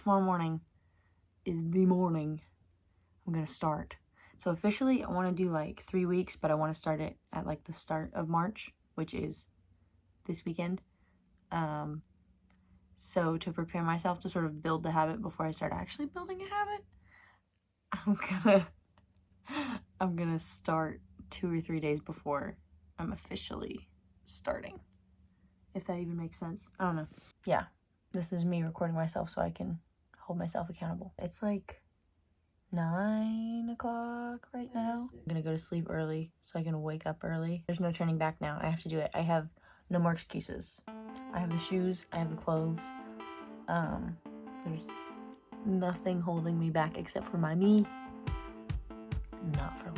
tomorrow morning is the morning I'm gonna start. So officially I want to do like 3 weeks, but I want to start it at like the start of March, which is this weekend. So to prepare myself to sort of build the habit before I start actually building a habit, I'm gonna start 2 or 3 days before I'm officially starting. If that even makes sense. I don't know. Yeah, this is me recording myself so I can hold myself accountable. It's like 9 o'clock right now. I'm gonna go to sleep early so I can wake up early. There's no turning back now. I have to do it. I have no more excuses. I have the shoes, I have the clothes. There's nothing holding me back except for my me. Not for long.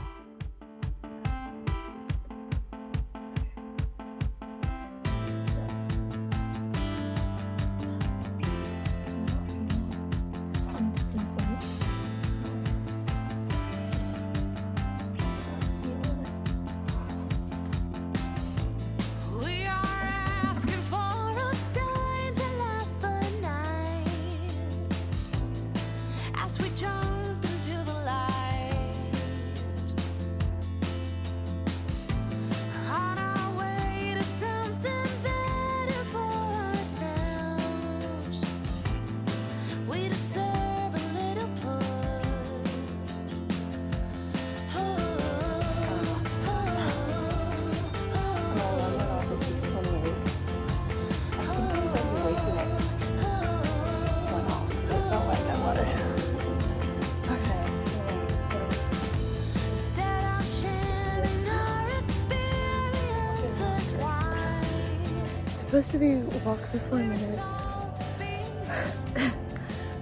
Supposed to be walk for 4 minutes,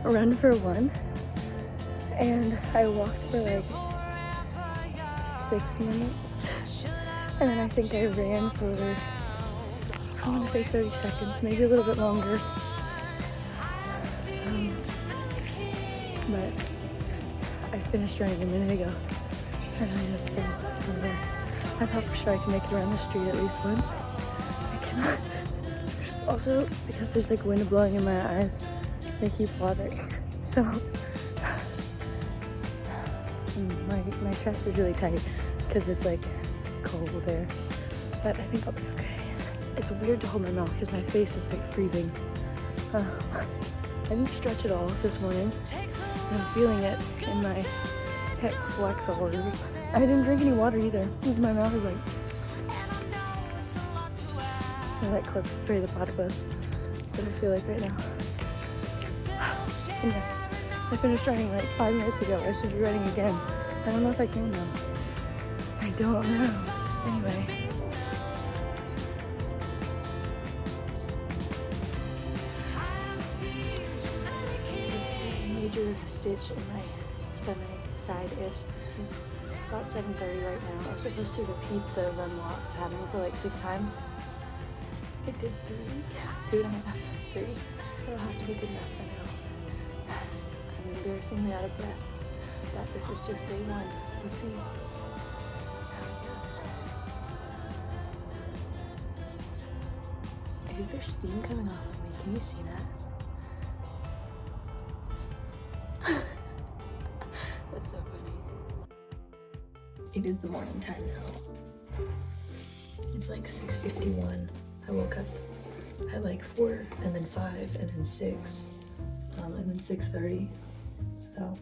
run for 1, and I walked for like 6 minutes, and then I think I ran for, I want to say 30 seconds, maybe a little bit longer, but I finished running a minute ago, and I am still hungry. I thought for sure I could make it around the street at least once. I cannot. Also, because there's like wind blowing in my eyes, they keep watering. So my chest is really tight because it's like cold air. But I think I'll be okay. It's weird to hold my mouth because my face is like freezing. I didn't stretch at all this morning. I'm feeling it in my pec flexors. I didn't drink any water either because my mouth is like. That clip for the platypus. That's what I feel like right now. And yes, I finished running like 5 minutes ago. I should be running again. I don't know if I can though. I don't know. Anyway. Major stitch in my stomach side-ish. It's about 7:30 right now. I was supposed to repeat the run walk pattern for like 6 times. I did 3, 2.5, 3. That'll have to be good enough for now. I'm embarrassingly out of breath, but this is just day 1. We'll see how it goes. I think there's steam coming off of me. Can you see that? That's so funny. It is the morning time now. It's like 6:51. I woke up at like 4 and then 5 and then 6 and then 6:30. So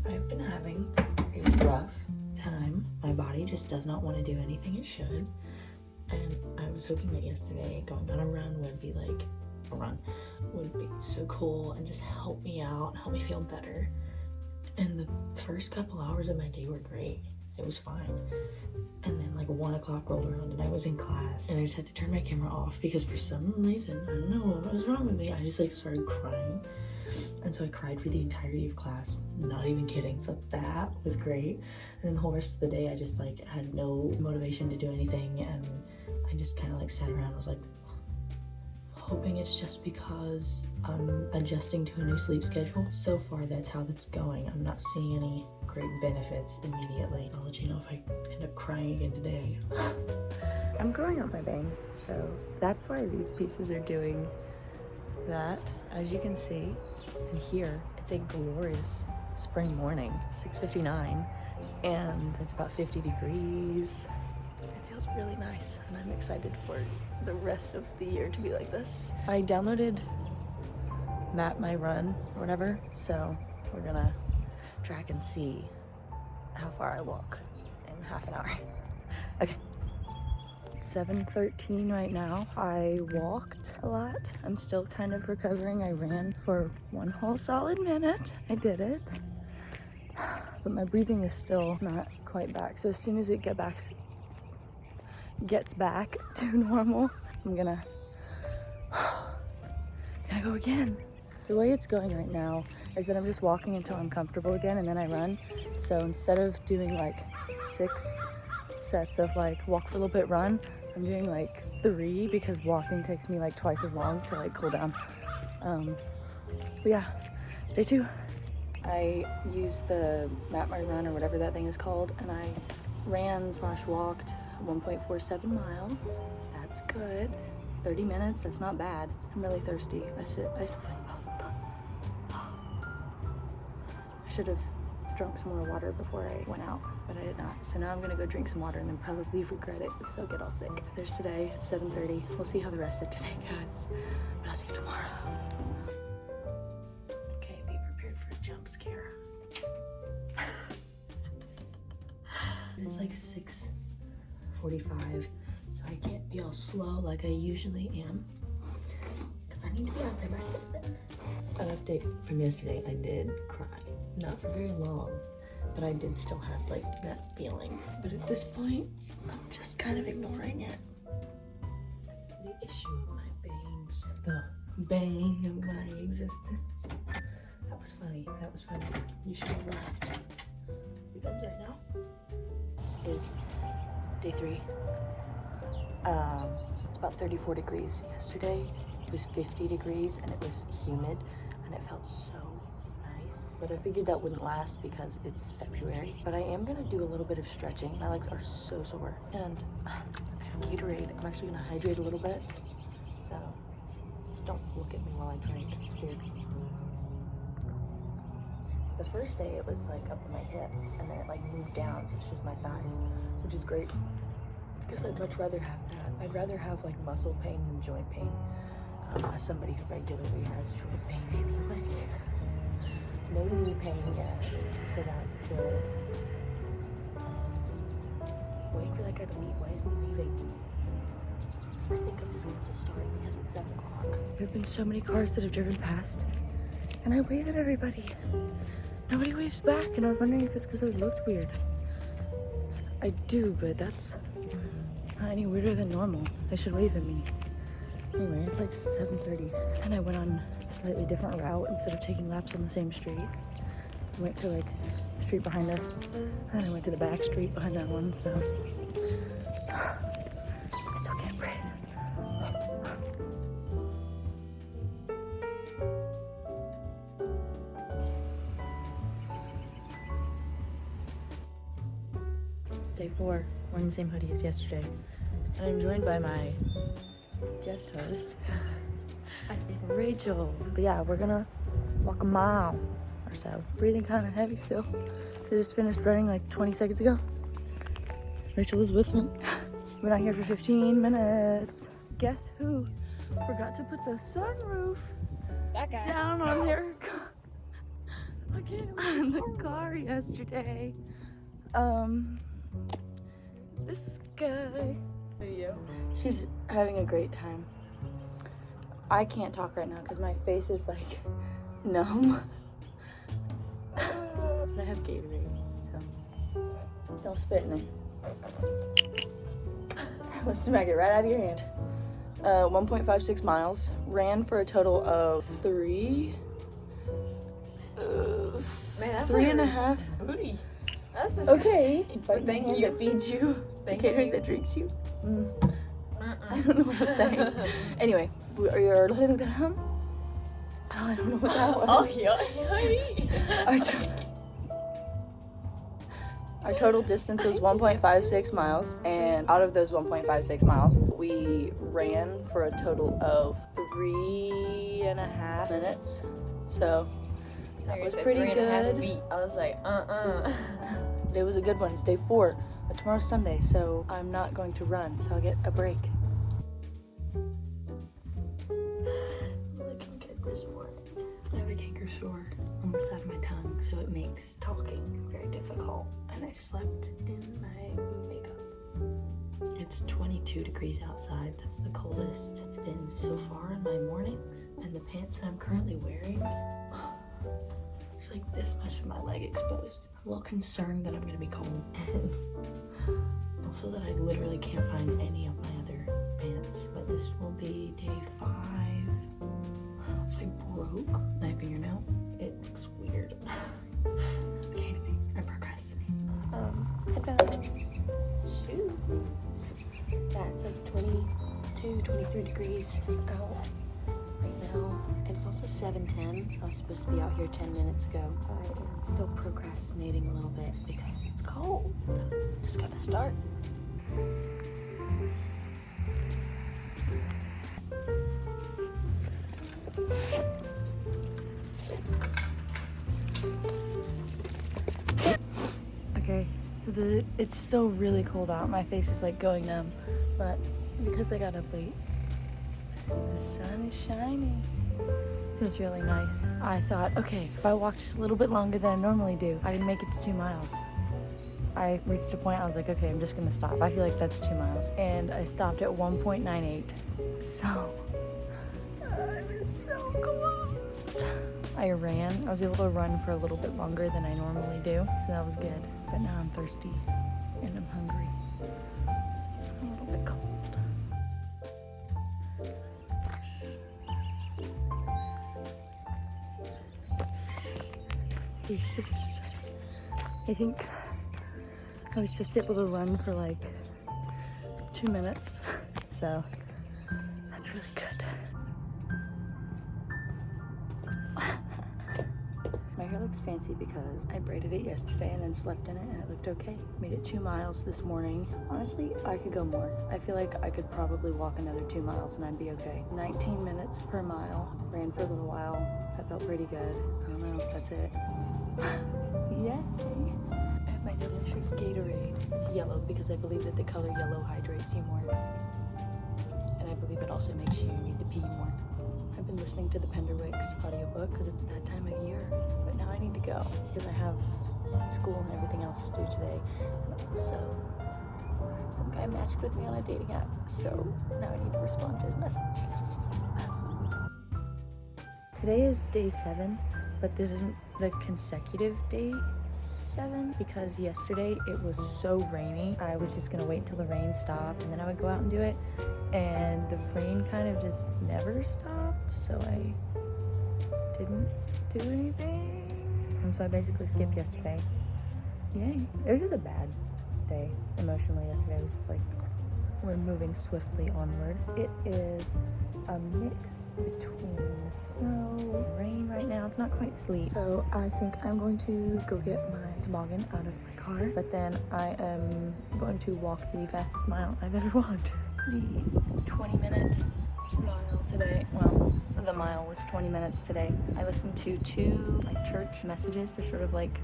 I've been having a rough time. My body just does not want to do anything it should. And I was hoping that yesterday going on a run would be like, would be so cool and just help me out, help me feel better. And the first couple hours of my day were great. It was fine. And then like 1 o'clock rolled around and I was in class and I just had to turn my camera off because for some reason, I don't know what was wrong with me. I just like started crying. And so I cried for the entirety of class, not even kidding. So that was great. And then the whole rest of the day, I just like had no motivation to do anything. And I just kind of like sat around and was like, hoping it's just because I'm adjusting to a new sleep schedule. So far, that's how that's going. I'm not seeing any great benefits immediately. I'll let you know if I end up crying again today. I'm growing out my bangs, so that's why these pieces are doing that, as you can see and hear, it's a glorious spring morning. 6:59 and it's about 50 degrees. It feels really nice and I'm excited for the rest of the year to be like this. I downloaded Map My Run or whatever, so we're gonna track and see how far I walk in half an hour. Okay. 7:13 right now. I walked a lot. I'm still kind of recovering. I ran for one whole solid minute. I did it. But my breathing is still not quite back. So as soon as it gets back to normal, I'm gonna go again. The way it's going right now is that I'm just walking until I'm comfortable again and then I run. So instead of doing like 6 sets of like walk for a little bit, run, I'm doing like 3 because walking takes me like twice as long to like cool down. But yeah, day 2. I used the Map My Run or whatever that thing is called, and I ran/walked 1.47 miles. That's good. 30 minutes, that's not bad. I'm really thirsty. I should have drunk some more water before I went out, but I did not. So now I'm gonna go drink some water and then probably regret it because I'll get all sick. There's today, it's 7:30. We'll see how the rest of today goes, but I'll see you tomorrow. Okay, be prepared for a jump scare. It's like 6:45, so I can't be all slow like I usually am because I need to be out there by 7. An update from yesterday, I did cry. Not for very long, but I did still have like that feeling. But at this point, I'm just kind of ignoring it. The issue of my bangs, the bane of my existence. That was funny, that was funny. You should have laughed. You done right now? This is day 3. It's about 34 degrees. Yesterday it was 50 degrees and it was humid and it felt so nice. But I figured that wouldn't last because it's February. But I am gonna do a little bit of stretching. My legs are so sore. And I have Gatorade. I'm actually gonna hydrate a little bit. So just don't look at me while I drink. It's weird. The first day it was like up in my hips and then it like moved down, so it's just my thighs, which is great because I'd much rather have that. I'd rather have like muscle pain than joint pain, as somebody who regularly has joint pain anyway. No knee pain yet, so that's good. Waiting for that guy to leave. Why isn't he leaving? I think I'm just going to start because it's 7 o'clock. There have been so many cars that have driven past and I wave at everybody. Nobody waves back, and I was wondering if it's because I looked weird. I do, but that's not any weirder than normal. They should wave at me. Anyway, it's like 7:30, and I went on a slightly different route instead of taking laps on the same street. I went to like the street behind us, and then I went to the back street behind that one, so I still can't breathe. Day 4, wearing the same hoodie as yesterday, and I'm joined by my guest host, Rachel. But yeah, we're gonna walk a mile or so. Breathing kind of heavy still. I just finished running like 20 seconds ago. Rachel is with me. We've been out here for 15 minutes. Guess who forgot to put the sunroof down on their on the car yesterday? This guy. Video. She's having a great time. I can't talk right now because my face is like numb. But I have Gatorade, so don't spit in it. I'll smack it right out of your hand. 1.56 miles. Ran for a total of 3. Man, 3.5. Booty. That's disgusting. Okay, But thank you. That feeds you. Thank Catering you. that drinks you. I don't know what I'm saying. Anyway, are you? Oh, I don't know what that was. Oh, yeah. Our total distance was 1.56 miles, and out of those 1.56 miles, we ran for a total of 3.5 minutes. So that was pretty 3.5 good. feet. I was like, It was a good one. It's day 4, but tomorrow's Sunday, so I'm not going to run, so I'll get a break. Looking good this morning. I have a canker sore on the side of my tongue, so it makes talking very difficult. And I slept in my makeup. It's 22 degrees outside. That's the coldest it's been so far in my mornings. And the pants that I'm currently wearing, there's like this much of my leg exposed. I'm a little concerned that I'm gonna be cold. And also that I literally can't find any of my other pants. But this will be day 5. So I broke my fingernail. It looks weird. Okay, I procrastinate. Headphones, shoes. Yeah, it's like 22, 23 degrees out right now. And it's also 7:10. I was supposed to be out here 10 minutes ago. I am still procrastinating a little bit because it's cold. Just gotta start. Okay, so it's still really cold out. My face is like going numb, but because I got up late, the sun is shining. Feels really nice. I thought, okay, if I walk just a little bit longer than I normally do, I can make it to 2 miles. I reached a point, I was like, okay, I'm just gonna stop. I feel like that's 2 miles. And I stopped at 1.98. So, I was so close. I ran. I was able to run for a little bit longer than I normally do, so that was good. But now I'm thirsty and I'm hungry. I'm a little bit cold. Day 6. I think I was just able to run for like 2 minutes, so that's really good. My hair looks fancy because I braided it yesterday and then slept in it and it looked okay. Made it 2 miles this morning. Honestly, I could go more. I feel like I could probably walk another 2 miles and I'd be okay. 19 minutes per mile. Ran for a little while. That felt pretty good. I don't know, that's it. Yay! I have my delicious Gatorade. It's yellow because I believe that the color yellow hydrates you more. And I believe it also makes you need to pee more. I've been listening to the Penderwick's audiobook because it's that time of year. But now I need to go because I have school and everything else to do today. And also, some guy matched with me on a dating app. So now I need to respond to his message. Today is day 7, but this isn't the consecutive day 7 because yesterday it was so rainy. I was just gonna wait until the rain stopped and then I would go out and do it. And the rain kind of just never stopped, so I didn't do anything. And so I basically skipped yesterday. Yay. It was just a bad day emotionally yesterday. It was just like, we're moving swiftly onward. It is a mix between snow and rain right now. It's not quite sleet. So I think I'm going to go get my toboggan out of my car, but then I am going to walk the fastest mile I've ever walked. The 20-minute mile today. Well, the mile was 20 minutes today. I listened to 2 like church messages. They're sort of like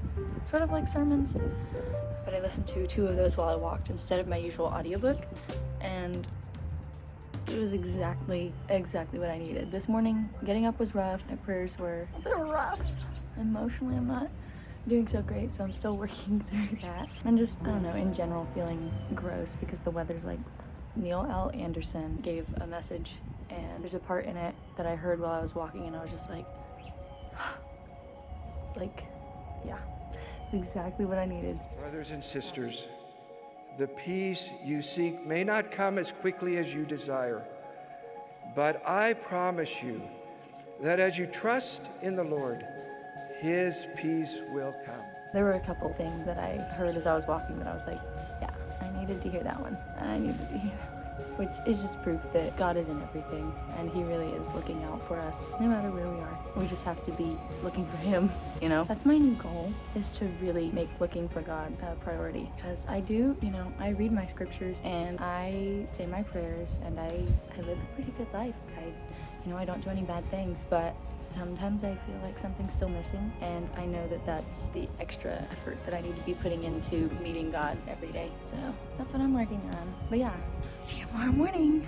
sermons, but I listened to 2 of those while I walked instead of my usual audiobook, and it was exactly what I needed. This morning, getting up was rough. My prayers were a bit rough. Emotionally, I'm not doing so great, so I'm still working through that. I'm just, I don't know, in general feeling gross because the weather's like. Neil L. Anderson gave a message, and there's a part in it that I heard while I was walking, and I was just like, yeah, it's exactly what I needed. Brothers and sisters, the peace you seek may not come as quickly as you desire, but I promise you that as you trust in the Lord, His peace will come. There were a couple things that I heard as I was walking that I was like, yeah, I needed to hear that one. I needed to hear that one. which is just proof that God is in everything and he really is looking out for us no matter where we are. We just have to be looking for him, you know? That's my new goal, is to really make looking for God a priority. Because I do, you know, I read my scriptures and I say my prayers and I live a pretty good life. I don't do any bad things, but sometimes I feel like something's still missing, and I know that that's the extra effort that I need to be putting into meeting God every day. So that's what I'm working on. But yeah, see you tomorrow morning.